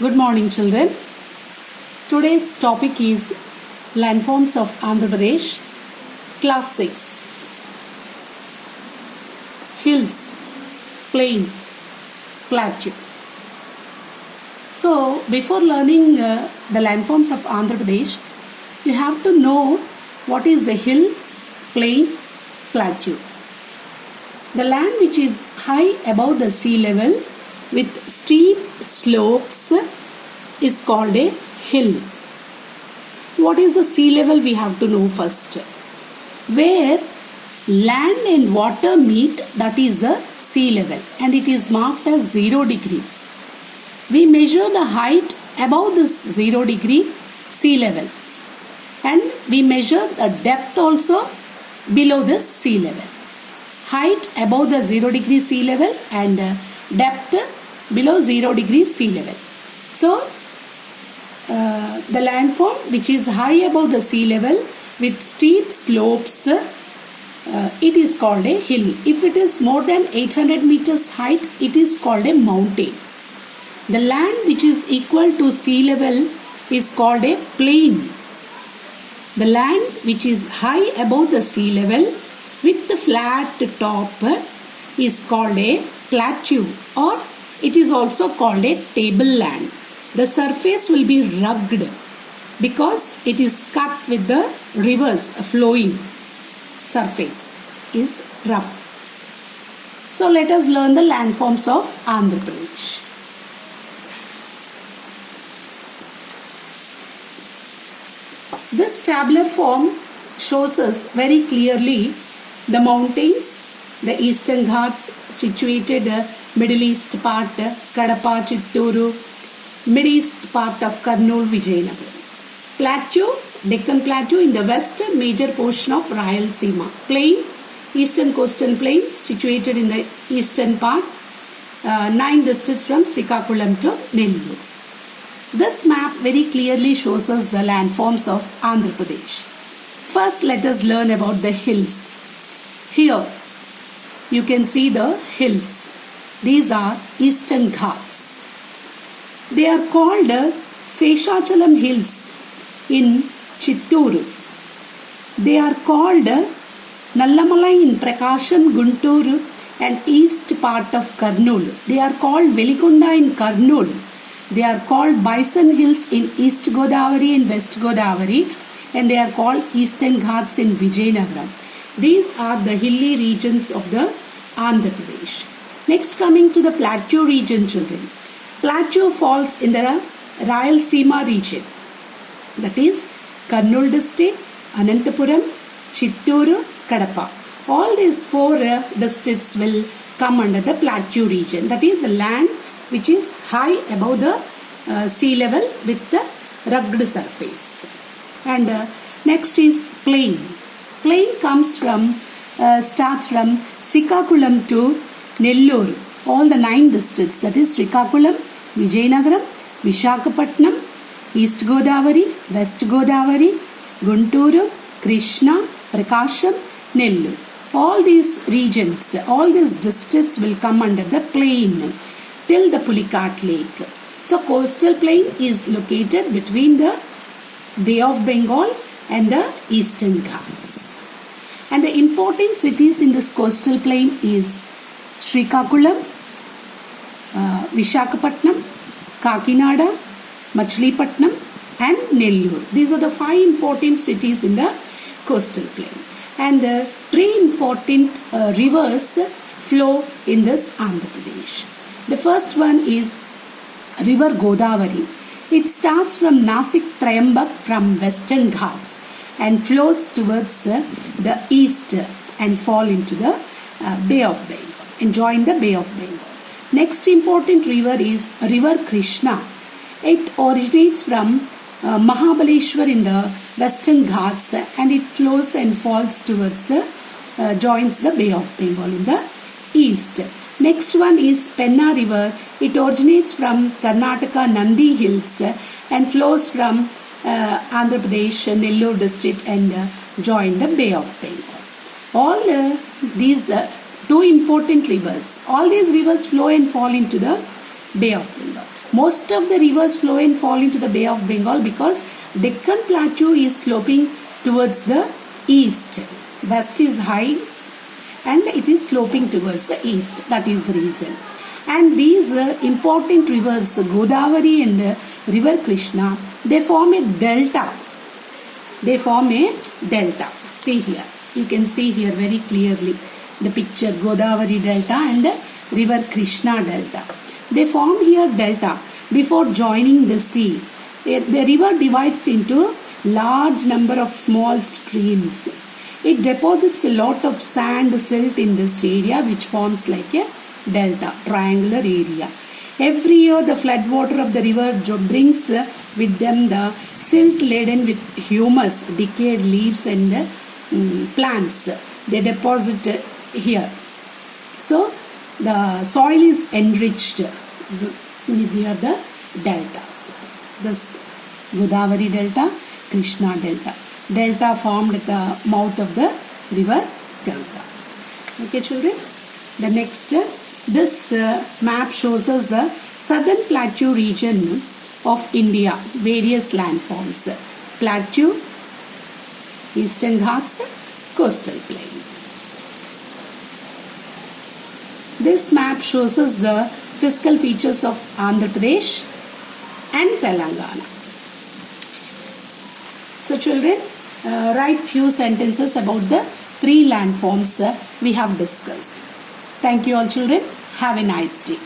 Good morning, children. Today's topic is landforms of Andhra Pradesh, Class 6. Hills, plains, plateau. So, before learning the landforms of Andhra Pradesh, you have to know what is a hill, plain, plateau. The land which is high above the sea level with steep slopes is called a hill. What is the sea level? We have to know first. Where land and water meet, that is the sea level, and it is marked as 0 degree. We measure the height above this 0 degree sea level, and we measure the depth also below this sea level. Height above the 0 degree sea level and depth below 0 degree sea level. So, the landform which is high above the sea level with steep slopes, it is called a hill. If it is more than 800 meters height, it is called a mountain. The land which is equal to sea level is called a plain. The land which is high above the sea level with the flat top is called a plateau, or it is also called a tableland. The surface will be rugged because it is cut with the rivers flowing. Surface is rough. So let us learn the landforms of Andhra Pradesh. This tabular form shows us very clearly the mountains, the Eastern Ghats situated Middle East part, Kadapa, Chitturu, Mid East part of Kurnool, Vijayanagaram. Plateau, Deccan Plateau in the west, major portion of Rayalaseema. Plain, Eastern Coastal Plain situated in the eastern part, 9 districts from Srikakulam to Nellore. This map very clearly shows us the landforms of Andhra Pradesh. First, let us learn about the hills. Here, you can see the hills. These are Eastern Ghats. They are called Seshachalam Hills in Chitturu. They are called Nallamalai in Prakasham, Guntur and east part of Kurnool. They are called Velikonda in Kurnool. They are called Bison Hills in East Godavari and West Godavari, and they are called Eastern Ghats in Vijayanagaram. These are the hilly regions of the Andhra Pradesh. Next, coming to the plateau region, children. Plateau falls in the Rayalaseema region. That is Kurnool district, Anantapuram, Chitturu, Kadapa. All these 4 districts will come under the plateau region. That is the land which is high above the sea level with the rugged surface. And next is plain. Plain comes from, starts from Srikakulam to Nellore. All the 9 districts, that is Srikakulam, Vijayanagaram, Visakhapatnam, East Godavari, West Godavari, Guntur, Krishna, Prakasham, Nellore. All these regions, all these districts will come under the plain till the Pulicat Lake. So coastal plain is located between the Bay of Bengal and the Eastern Ghats. And the important cities in this coastal plain is Srikakulam, Visakhapatnam, Kakinada, Machilipatnam and Nellore. These are the 5 important cities in the coastal plain. And 3 important rivers flow in this Andhra Pradesh. The first one is River Godavari. It starts from Nasik Trayambak from Western Ghats and flows towards the east and fall into the Bay of Bengal and join the Bay of Bengal. Next important river is River Krishna. It originates from Mahabaleshwar in the Western Ghats and it flows and falls towards the joins the Bay of Bengal in the east. Next one is Penna River. It originates from Karnataka Nandi Hills and flows from Andhra Pradesh, Nellore district and join the Bay of Bengal. All these two important rivers. All these rivers flow and fall into the Bay of Bengal. Most of the rivers flow and fall into the Bay of Bengal because Deccan Plateau is sloping towards the east. West is high and it is sloping towards the east. That is the reason. And these important rivers, Godavari and River Krishna, they form a delta. They form a delta. See here. You can see here very clearly the picture, Godavari Delta and River Krishna Delta. They form here delta before joining the sea. The river divides into large number of small streams. It deposits a lot of sand, silt in this area, which forms like a delta, triangular area. Every year the floodwater of the river brings with them the silt laden with humus, decayed leaves and plants. They deposit here. So the soil is enriched near the deltas. This Godavari Delta, Krishna Delta. Delta formed at the mouth of the river Ganga. Okay, children. The next, this map shows us the southern plateau region of India, various landforms. Plateau, Eastern Ghats, coastal plain. This map shows us the physical features of Andhra Pradesh and Telangana. So children, write few sentences about the three landforms we have discussed. Thank you all children. Have a nice day.